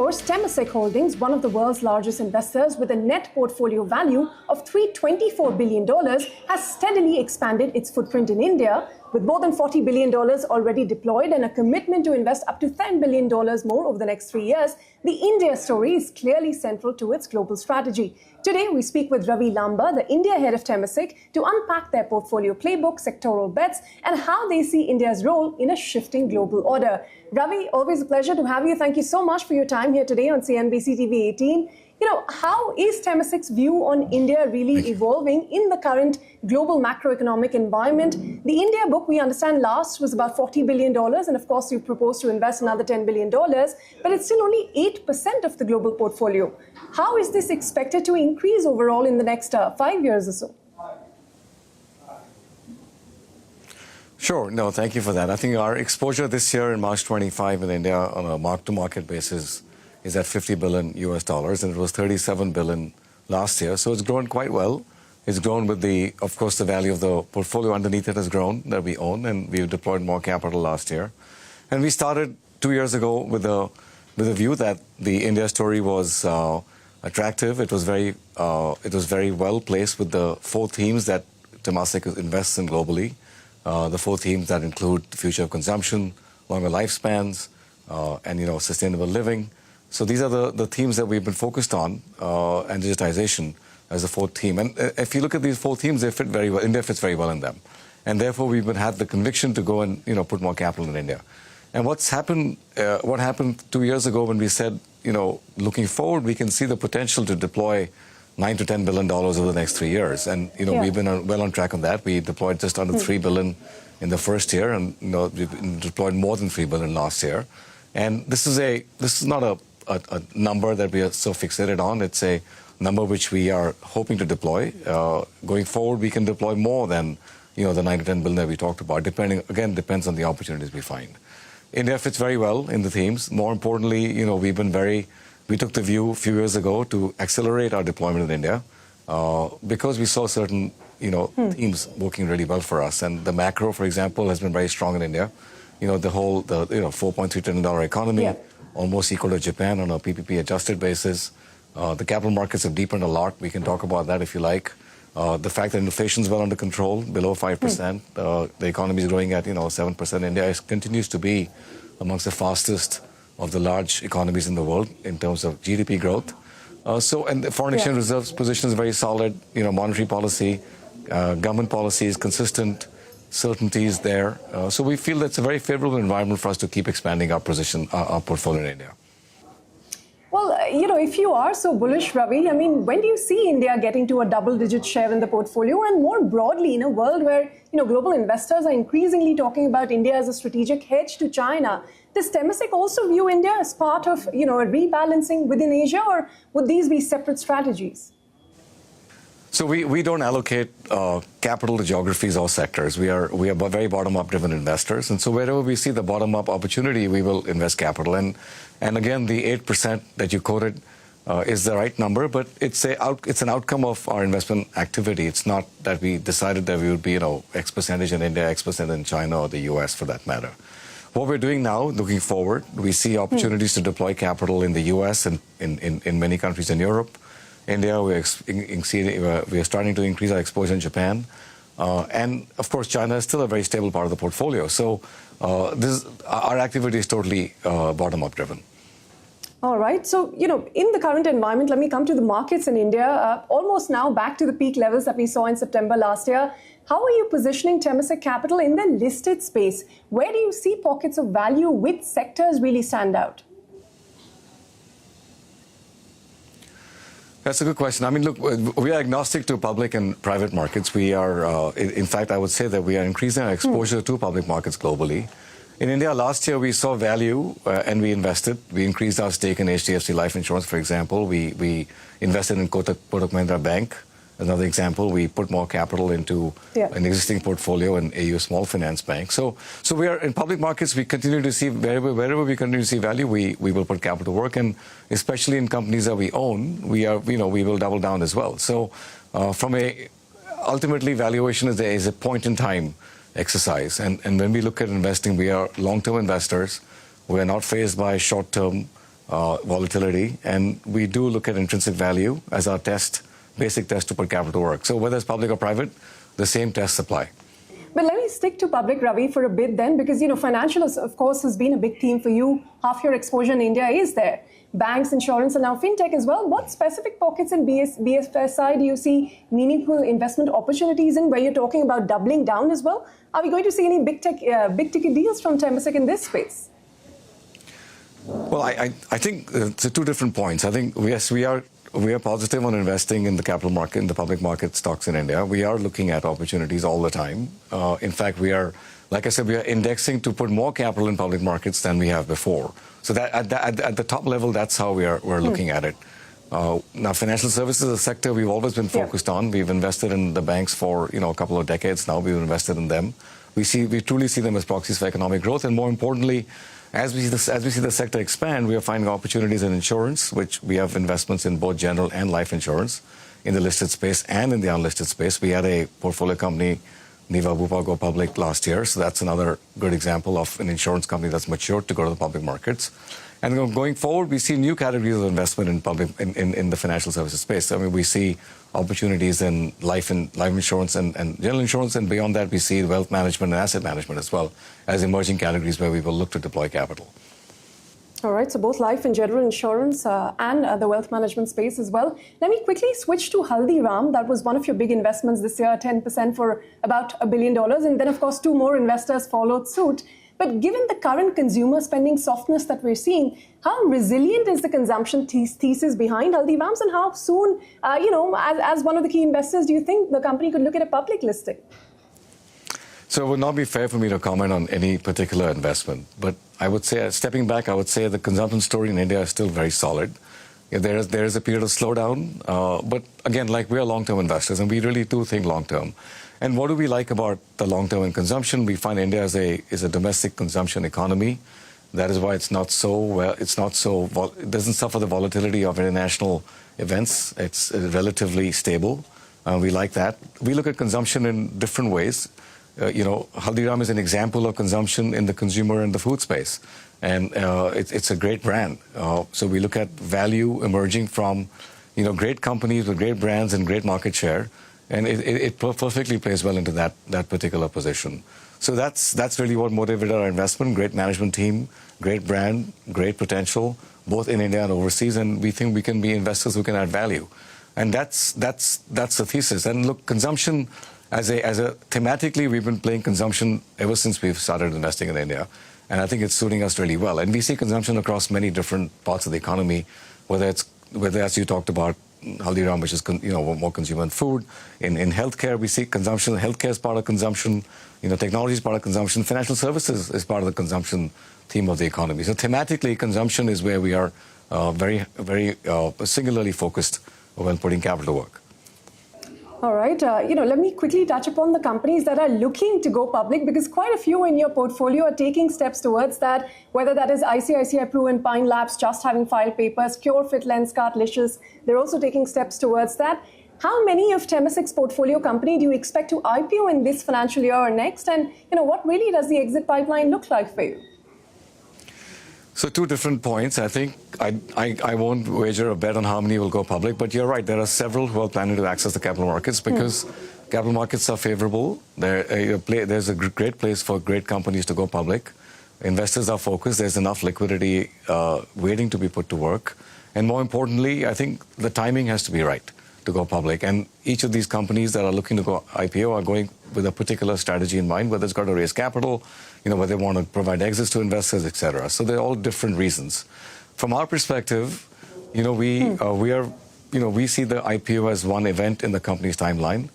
force, Temasek Holdings, one of the world's largest investors with a net portfolio value of $324 billion, has steadily expanded its footprint in India, with more than $40 billion already deployed and a commitment to invest up to $10 billion more over the next 3 years. The India story is clearly central to its global strategy. Today, we speak with Ravi Lambah, the India head of Temasek, to unpack their portfolio playbook, sectoral bets, and how they see India's role in a shifting global order. Ravi, always a pleasure to have you. Thank you so much for your time here today on CNBC-TV18. How is Temasek's view on India really evolving in the current global macroeconomic environment? The India book, we understand, last was about $40 billion, and of course, you propose to invest another $10 billion, but it's still only 8% of the global portfolio. How is this expected to increase overall in the next 5 years or so? Sure. No, thank you for that. I think our exposure this year in March 25 in India on a mark-to-market basis is at $50 billion US dollars, and it was $37 billion last year. So it's grown quite well. It's grown with of course, the value of the portfolio underneath it has grown that we own, and we've deployed more capital last year. And we started 2 years ago with a view that the India story was attractive. It was very well placed with the 4 themes that Temasek invests in globally. The 4 themes that include the future of consumption, longer lifespans, and sustainable living. So these are the themes that we've been focused on, and digitization as the 4th theme. And if you look at these 4 themes, they fit very well. India fits very well in them, and therefore we've had the conviction to go and put more capital in India. And what happened 2 years ago when we said, looking forward, we can see the potential to deploy $9 to $10 billion over the next 3 years, and we've been well on track on that. We deployed just under $3 billion in the first year, and we've deployed more than $3 billion last year. And this is not a number that we are so fixated on. It's a number which we are hoping to deploy. Going forward, we can deploy more than the $9 to $10 billion that we talked about. Depends on the opportunities we find. India fits very well in the themes. More importantly, we took the view a few years ago to accelerate our deployment in India because we saw certain themes working really well for us. And the macro, for example, has been very strong in India. The $4.3 trillion economy, almost equal to Japan on a PPP adjusted basis. The capital markets have deepened a lot. We can talk about that if you like. The fact that inflation is well under control, below 5%. The economy is growing at 7%. India continues to be amongst the fastest of the large economies in the world in terms of GDP growth. And the foreign exchange reserves position is very solid. Monetary policy, government policy is consistent. Certainty is there. So we feel that's a very favorable environment for us to keep expanding our portfolio in India. Well, if you are so bullish, Ravi, when do you see India getting to a double-digit share in the portfolio? And more broadly, in a world where, global investors are increasingly talking about India as a strategic hedge to China, does Temasek also view India as part of, a rebalancing within Asia, or would these be separate strategies? So we don't allocate capital to geographies or sectors. We are very bottom-up driven investors, and so wherever we see the bottom-up opportunity, we will invest capital. And again, the 8% that you quoted is the right number, but it's an outcome of our investment activity. It's not that we decided that we would be X percentage in India, X percent in China or the US for that matter. What we're doing now, looking forward, we see opportunities to deploy capital in the US and in many countries in Europe. India, we are starting to increase our exposure in Japan. And, of course, China is still a very stable part of the portfolio. So our activity is totally bottom-up driven. All right. So, in the current environment, let me come to the markets in India. Almost now back to the peak levels that we saw in September last year. How are you positioning Temasek Capital in the listed space? Where do you see pockets of value? Which sectors really stand out? That's a good question. Look, we are agnostic to public and private markets. We are, in fact, I would say that we are increasing our exposure to public markets globally. In India, last year, we saw value and we invested. We increased our stake in HDFC Life Insurance, for example. We invested in Kotak Mahindra Bank. Another example, we put more capital into an existing portfolio in AU Small Finance Bank. So we are in public markets. We continue to see wherever we continue to see value, we will put capital to work, and especially in companies that we own, we will double down as well. So ultimately, valuation is a point in time exercise, and when we look at investing, we are long-term investors. We are not fazed by short-term volatility, and we do look at intrinsic value as our basic test to put capital to work. So whether it's public or private, the same tests apply. But let me stick to public, Ravi, for a bit then, because, financial, of course, has been a big theme for you. Half your exposure in India is there. Banks, insurance, and now fintech as well. What specific pockets in BFSI do you see meaningful investment opportunities in, where you're talking about doubling down as well? Are we going to see any big ticket deals from Temasek in this space? Well, I think it's two different points. I think, yes, we are positive on investing in the capital market, in the public market stocks in India. We are looking at opportunities all the time. In fact, like I said, we are indexing to put more capital in public markets than we have before. So that at the top level, that's how we're looking at it. Now, financial services is a sector we've always been focused on. We've invested in the banks for a couple of decades now. We've invested in them. We truly see them as proxies for economic growth, and more importantly, as we see the sector expand, we are finding opportunities in insurance, which we have investments in both general and life insurance, in the listed space and in the unlisted space. We had a portfolio company, Niva Bhupa, go public last year, so that's another good example of an insurance company that's matured to go to the public markets. And going forward, we see new categories of investment in the financial services space. I mean, we see opportunities in life insurance and general insurance, and beyond that, we see wealth management and asset management as well as emerging categories where we will look to deploy capital. All right, so both life and general insurance and the wealth management space as well. Let me quickly switch to Haldiram. That was one of your big investments this year, 10% for about $1 billion. And then, of course, two more investors followed suit. But given the current consumer spending softness that we're seeing, how resilient is the consumption thesis behind Haldiram's, and how soon, as one of the key investors, do you think the company could look at a public listing? So it would not be fair for me to comment on any particular investment. But I would say, stepping back, I would say the consumption story in India is still very solid. There is a period of slowdown. But again, we are long-term investors, and we really do think long-term. And what do we like about the long-term in consumption? We find India is a domestic consumption economy. That is why it doesn't suffer the volatility of international events. It's relatively stable. We like that. We look at consumption in different ways. Haldiram is an example of consumption in the consumer and the food space. And it's a great brand. So we look at value emerging from, great companies with great brands and great market share. And it perfectly plays well into that particular position. So that's really what motivated our investment. Great management team, great brand, great potential, both in India and overseas. And we think we can be investors who can add value. And that's the thesis. And look, consumption, thematically, we've been playing consumption ever since we've started investing in India. And I think it's suiting us really well. And we see consumption across many different parts of the economy, whether as you talked about, Haldiram, which is more consumer and food. In healthcare, we see consumption. Healthcare is part of consumption. Technology is part of consumption. Financial services is part of the consumption theme of the economy. So thematically, consumption is where we are very singularly focused when putting capital to work. All right. Let me quickly touch upon the companies that are looking to go public, because quite a few in your portfolio are taking steps towards that, whether that is ICICI Pru and Pine Labs just having filed papers, CureFit, Lenskart, Licious. They're also taking steps towards that. How many of Temaseks' portfolio company do you expect to IPO in this financial year or next? And, what really does the exit pipeline look like for you? So two different points. I think I won't wager a bet on how many will go public, but you're right. There are several who are planning to access the capital markets because capital markets are favorable. There's a great place for great companies to go public. Investors are focused. There's enough liquidity waiting to be put to work. And more importantly, I think the timing has to be right to go public. And each of these companies that are looking to go IPO are going with a particular strategy in mind, whether it's got to raise capital, whether they want to provide exits to investors, et cetera. So they're all different reasons. From our perspective, we see the IPO as one event in the company's timeline.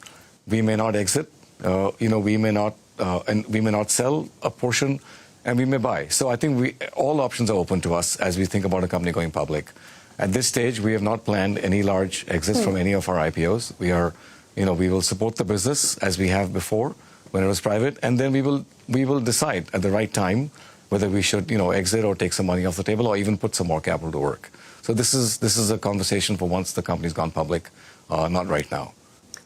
We may not exit, we may not sell a portion, and we may buy. So I think all options are open to us as we think about a company going public. At this stage, we have not planned any large exits from any of our IPOs. We will support the business as we have before when it was private, and then we will decide at the right time whether we should exit or take some money off the table or even put some more capital to work. So this is a conversation for once the company's gone public, not right now.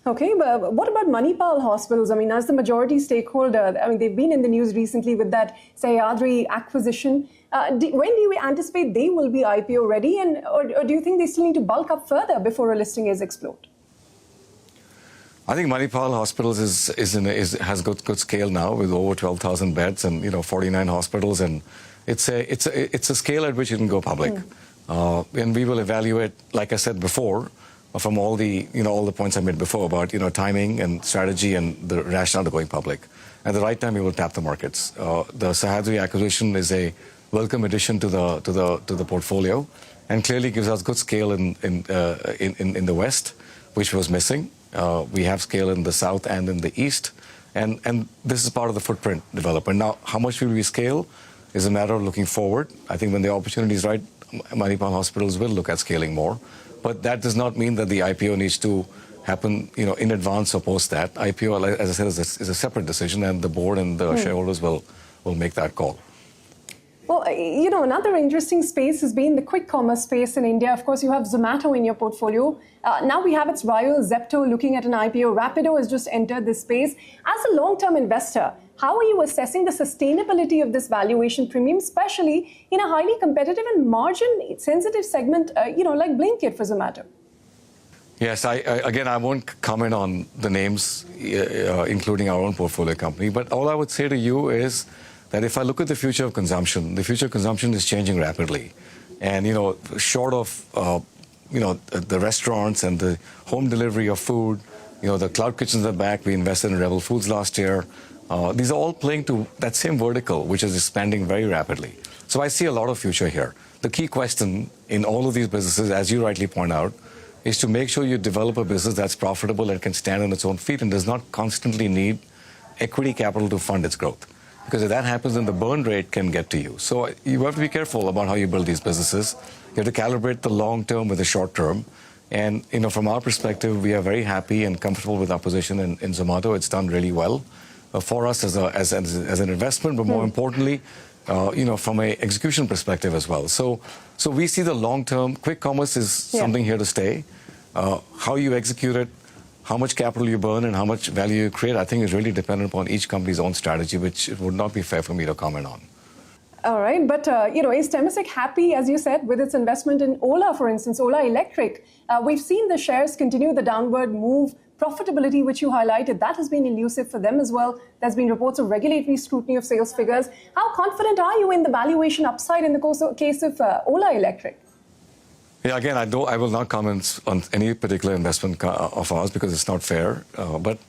Okay, but what about Manipal hospitals? I mean, as the majority stakeholder, I mean, they've been in the news recently with that Sahyadri acquisition. When do you anticipate they will be IPO ready, or do you think they still need to bulk up further before a listing is explored? I think Manipal Hospitals has got good scale now with over 12,000 beds and 49 hospitals, and it's a scale at which it can go public. And we will evaluate, like I said before, from all the points I made before about timing and strategy and the rationale to going public. At the right time, we will tap the markets. The Sahyadri acquisition is a welcome addition to the portfolio, and clearly gives us good scale in the West, which was missing. We have scale in the South and in the East, and this is part of the footprint development. Now, how much will we scale is a matter of looking forward. I think when the opportunity is right, Manipal Hospitals will look at scaling more. But that does not mean that the IPO needs to happen, in advance or post that. IPO, as I said, is a separate decision, and the board and the shareholders will make that call. Well, another interesting space has been the quick commerce space in India. Of course, you have Zomato in your portfolio. Now we have its rival, Zepto, looking at an IPO. Rapido has just entered this space. As a long-term investor, how are you assessing the sustainability of this valuation premium, especially in a highly competitive and margin-sensitive segment, like Blinkit for Zomato? Yes, I won't comment on the names, including our own portfolio company. But all I would say to you is that if I look at the future of consumption, the future of consumption is changing rapidly. And, short of, the restaurants and the home delivery of food, the cloud kitchens are back. We invested in Rebel Foods last year. These are all playing to that same vertical, which is expanding very rapidly. So I see a lot of future here. The key question in all of these businesses, as you rightly point out, is to make sure you develop a business that's profitable and can stand on its own feet and does not constantly need equity capital to fund its growth. Because if that happens, then the burn rate can get to you. So you have to be careful about how you build these businesses. You have to calibrate the long term with the short term. And, from our perspective, we are very happy and comfortable with our position in Zomato. It's done really well for us as an investment, but more importantly, from an execution perspective as well. So we see the long term. Quick commerce is something here to stay. How you execute it, how much capital you burn, and how much value you create, I think is really dependent upon each company's own strategy, which it would not be fair for me to comment on. All right, but is Temasek happy, as you said, with its investment in Ola, for instance, Ola Electric? We've seen the shares continue the downward move. Profitability, which you highlighted, that has been elusive for them as well. There's been reports of regulatory scrutiny of sales figures. How confident are you in the valuation upside in the case of Ola Electric? Yeah, again, I will not comment on any particular investment of ours because it's not fair. But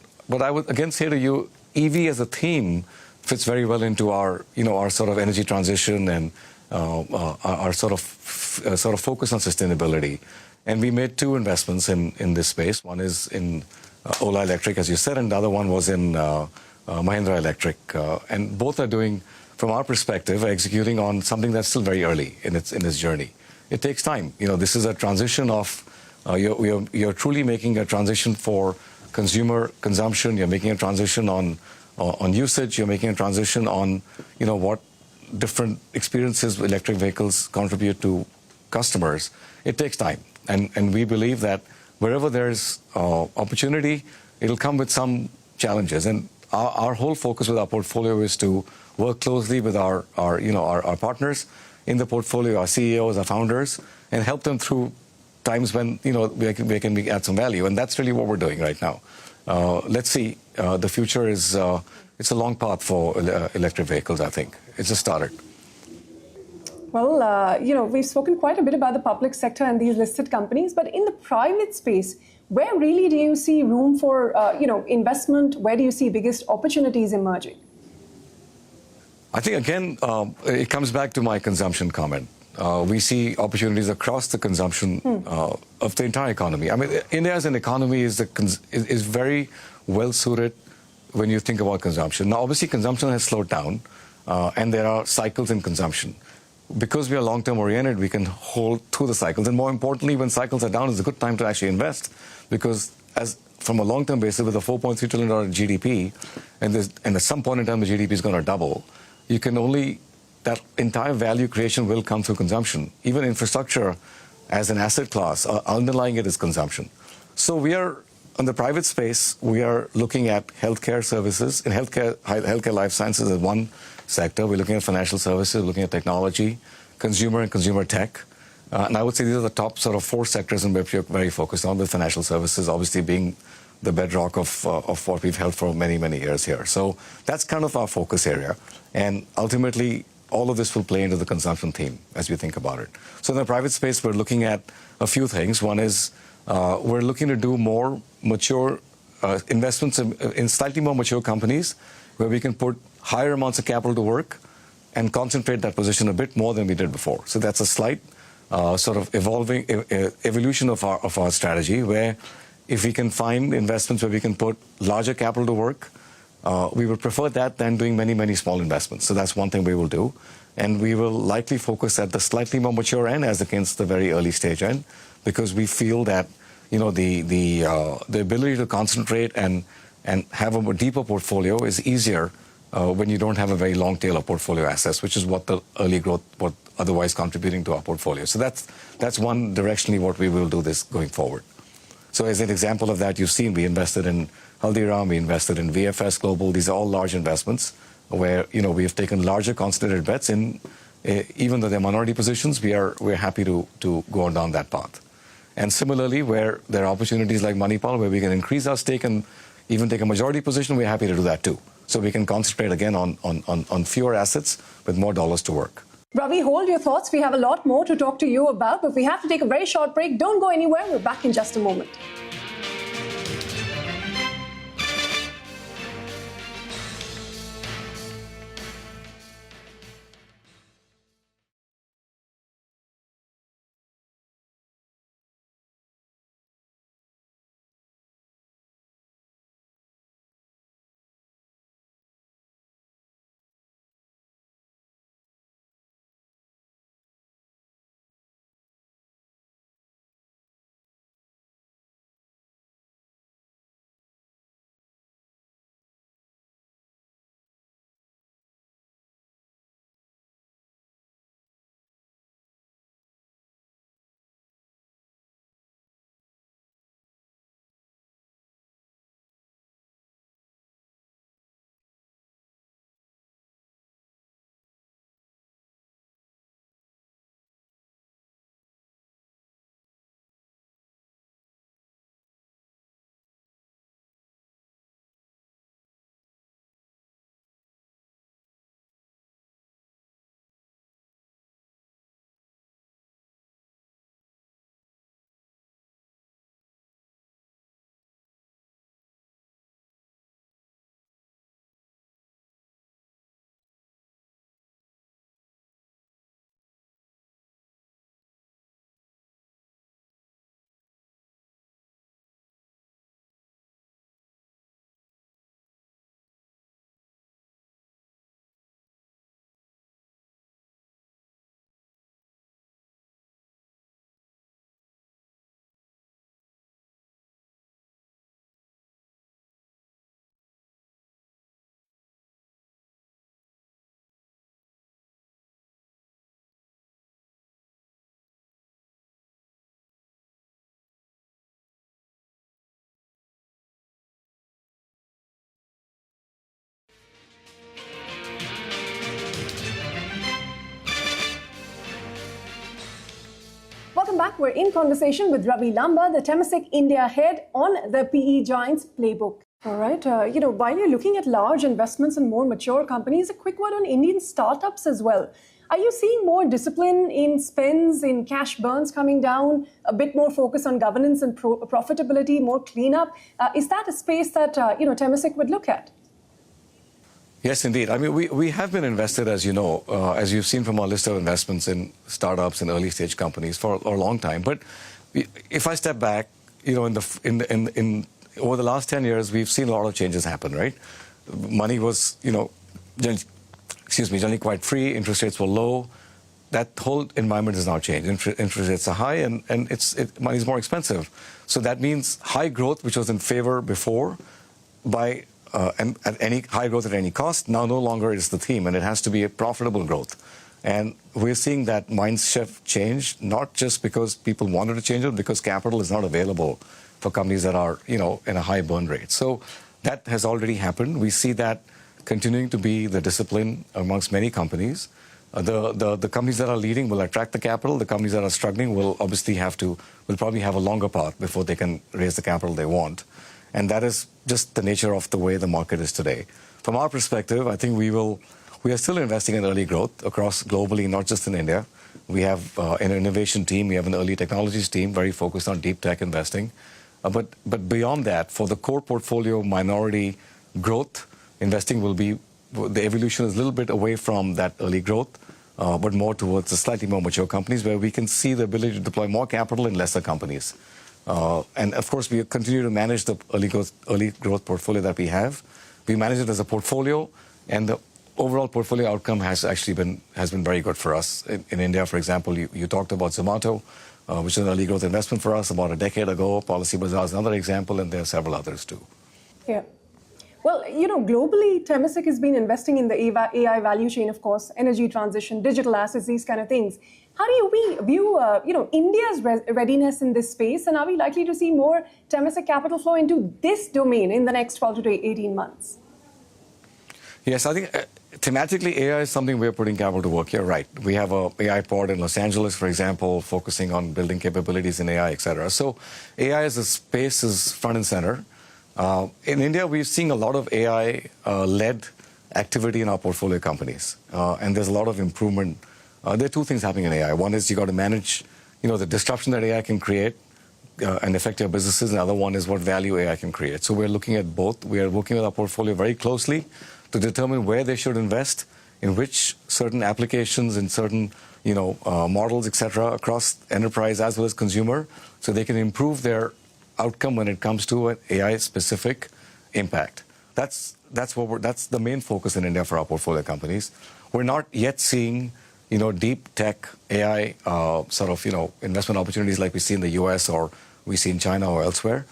I would again say to you, EV as a theme fits very well into our sort of energy transition and our sort of focus on sustainability. And we made two investments in this space. One is in Ola Electric, as you said, and the other one was in Mahindra Electric. And both are doing, from our perspective, executing on something that's still very early in its journey. It takes time. This is a transition of, you're truly making a transition for consumer consumption. You're making a transition on usage. You're making a transition on, what different experiences electric vehicles contribute to customers. It takes time. And we believe that wherever there's opportunity, it'll come with some challenges. And our whole focus with our portfolio is to work closely with our partners in the portfolio, our CEOs, our founders, and help them through times when we can add some value. And that's really what we're doing right now. Let's see. The future is it's a long path for electric vehicles. I think it's just started. Well, we've spoken quite a bit about the public sector and these listed companies, but in the private space, where really do you see room for, investment? Where do you see biggest opportunities emerging? I think, again, it comes back to my consumption comment. We see opportunities across the consumption of the entire economy. I mean, India as an economy is very well suited when you think about consumption. Now, obviously, consumption has slowed down, and there are cycles in consumption. Because we are long-term oriented, we can hold through the cycles. And more importantly, when cycles are down, it's a good time to actually invest. Because from a long-term basis, with a $4.3 trillion GDP, and at some point in time the GDP is going to double, that entire value creation will come through consumption. Even infrastructure as an asset class, underlying it is consumption. So we are on the private space, we are looking at healthcare services. In healthcare life sciences is one sector. We're looking at financial services, looking at technology, consumer and consumer tech. And I would say these are the top sort of 4 sectors in which we're very focused on, with financial services obviously being the bedrock of what we've held for many, many years here. So that's kind of our focus area. And ultimately, all of this will play into the consumption theme as we think about it. So in the private space, we're looking at a few things. One is we're looking to do more mature investments in slightly more mature companies where we can put higher amounts of capital to work and concentrate that position a bit more than we did before. So that's a slight sort of evolution of our strategy, where if we can find investments where we can put larger capital to work, we would prefer that than doing many, many small investments. So that's one thing we will do. And we will likely focus at the slightly more mature end as against the very early stage end, because we feel that, you know, the ability to concentrate and have a more deeper portfolio is easier when you don't have a very long tail of portfolio assets, which is what the early growth, what otherwise contributing to our portfolio. So that's one directionally what we will do this going forward. So as an example of that, you've seen we invested in Haldiram, we invested in VFS Global. These are all large investments where, you know, we have taken larger concentrated bets in, even though they're minority positions, we're happy to go on down that path. And similarly, where there are opportunities like Manipal, where we can increase our stake and even take a majority position, we're happy to do that too. So we can concentrate again on fewer assets with more dollars to work. Ravi, hold your thoughts. We have a lot more to talk to you about, but we have to take a very short break. Don't go anywhere. We're back in just a moment. Welcome back. We're in conversation with Ravi Lambah, the Temasek India head, on the PE Giants playbook. All right. While you're looking at large investments in more mature companies, a quick word on Indian startups as well. Are you seeing more discipline in spends, in cash burns coming down, a bit more focus on governance and profitability, more cleanup? Is that a space that, Temasek would look at? Yes, indeed. I mean, we have been invested, as you know, as you've seen from our list of investments in startups and early stage companies for a long time. But if I step back, over the last 10 years, we've seen a lot of changes happen, right? Money was, generally quite free. Interest rates were low. That whole environment has now changed. Interest rates are high, and money is more expensive. So that means high growth, which was in favor before, and at any high growth at any cost, now no longer is the theme, and it has to be a profitable growth. And we're seeing that mind shift change, not just because people wanted to change it, because capital is not available for companies that are, in a high burn rate. So that has already happened. We see that continuing to be the discipline amongst many companies. The companies that are leading will attract the capital. The companies that are struggling will obviously will probably have a longer path before they can raise the capital they want. And that is just the nature of the way the market is today. From our perspective, I think we are still investing in early growth across globally, not just in India. We have an innovation team, we have an early technologies team, very focused on deep tech investing. But beyond that, for the core portfolio minority growth, investing will be, the evolution is a little bit away from that early growth, but more towards the slightly more mature companies where we can see the ability to deploy more capital in lesser companies. And of course, we continue to manage the early growth portfolio that we have. We manage it as a portfolio, and the overall portfolio outcome has been very good for us. In India, for example, you talked about Zomato, which is an early growth investment for us about a decade ago. Policy Bazaar is another example, and there are several others too. Yeah. Well, globally, Temasek has been investing in the AI value chain, of course, energy transition, digital assets, these kind of things. How do you view, India's readiness in this space, and are we likely to see more Temasek capital flow into this domain in the next 12 to 18 months? Yes, I think thematically AI is something we're putting capital to work. You're right. We have a AI pod in Los Angeles, for example, focusing on building capabilities in AI, et cetera. So AI as a space is front and center. In India, we're seeing a lot of AI-led activity in our portfolio companies, and there's a lot of improvement. There are two things happening in AI. One is you got to manage, the disruption that AI can create and affect your businesses. And the other one is what value AI can create. So we're looking at both. We are working with our portfolio very closely to determine where they should invest, in which certain applications, in certain, models, et cetera, across enterprise as well as consumer, so they can improve their outcome when it comes to an AI-specific impact. That's the main focus in India for our portfolio companies. We're not yet seeing, deep tech AI investment opportunities like we see in the US or we see in China or elsewhere.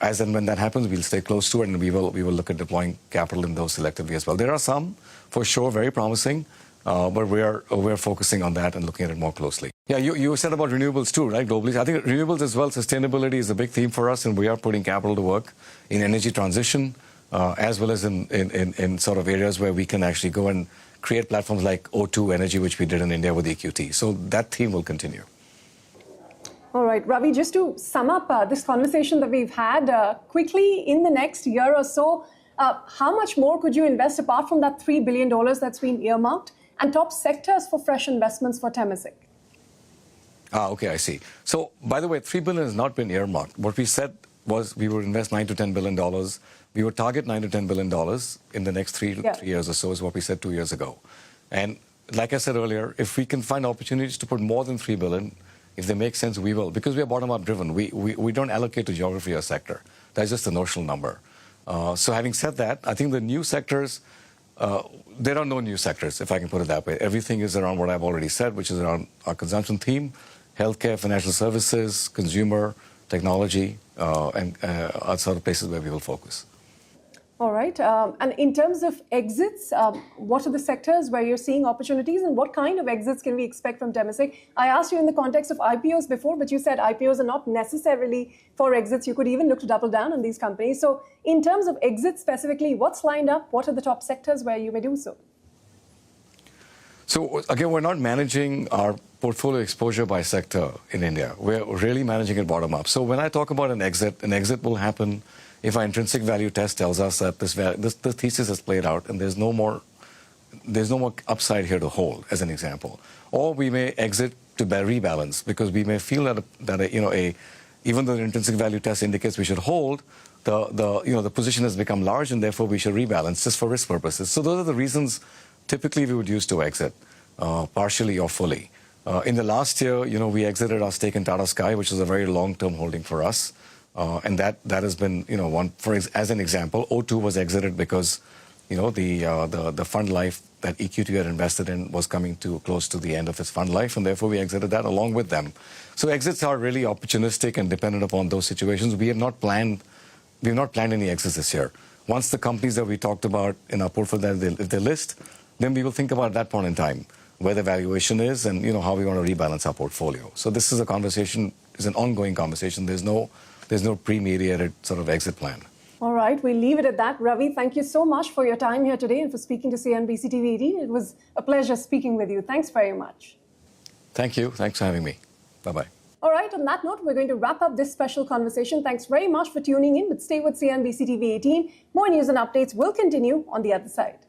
As and when that happens, we'll stay close to it, and we will look at deploying capital in those selectively as well. There are some, for sure, very promising, but we're focusing on that and looking at it more closely. Yeah, you said about renewables too, right, globally. I think renewables as well, sustainability is a big theme for us, and we are putting capital to work in energy transition, as well as in sort of areas where we can actually go and create platforms like O2 Energy, which we did in India with EQT. So that theme will continue. All right, Ravi, just to sum up this conversation that we've had, quickly in the next year or so, how much more could you invest apart from that $3 billion that's been earmarked, and top sectors for fresh investments for Temasek? Okay, I see. So, by the way, $3 billion has not been earmarked. What we said was we would invest $9 to $10 billion. We would target $9 to $10 billion in the next three years or so, is what we said 2 years ago. And like I said earlier, if we can find opportunities to put more than $3 billion, if they make sense, we will. Because we are bottom-up driven. We don't allocate to geography or sector. That's just a notional number. So having said that, I think the new sectors, there are no new sectors, if I can put it that way. Everything is around what I've already said, which is around our consumption theme, healthcare, financial services, consumer, technology, and sort of places where we will focus. All right. And in terms of exits, what are the sectors where you're seeing opportunities, and what kind of exits can we expect from Temasek? I asked you in the context of IPOs before, but you said IPOs are not necessarily for exits. You could even look to double down on these companies. So in terms of exits specifically, what's lined up? What are the top sectors where you may do so? So again, we're not managing our portfolio exposure by sector in India. We're really managing it bottom up. So when I talk about an exit will happen if our intrinsic value test tells us that the thesis has played out and there's no more upside here to hold, as an example. Or we may exit to rebalance because we may feel that even though the intrinsic value test indicates we should hold, the position has become large and therefore we should rebalance just for risk purposes. So those are the reasons typically we would use to exit, partially or fully. In the last year, we exited our stake in Tata Sky, which is a very long-term holding for us. And that has been, as an example, O2 was exited because, the fund life that EQT had invested in was coming close to the end of its fund life, and therefore we exited that along with them. So exits are really opportunistic and dependent upon those situations. We have not planned any exits this year. Once the companies that we talked about in our portfolio, if they list, then we will think about at that point in time where the valuation is and how we want to rebalance our portfolio. So this is a conversation, is an ongoing conversation. There's no there's no pre-mediated sort of exit plan. All right, we'll leave it at that. Ravi, thank you so much for your time here today and for speaking to CNBC TV18. It was a pleasure speaking with you. Thanks very much. Thank you. Thanks for having me. Bye-bye. All right, on that note, we're going to wrap up this special conversation. Thanks very much for tuning in, but stay with CNBC TV18. More news and updates will continue on the other side.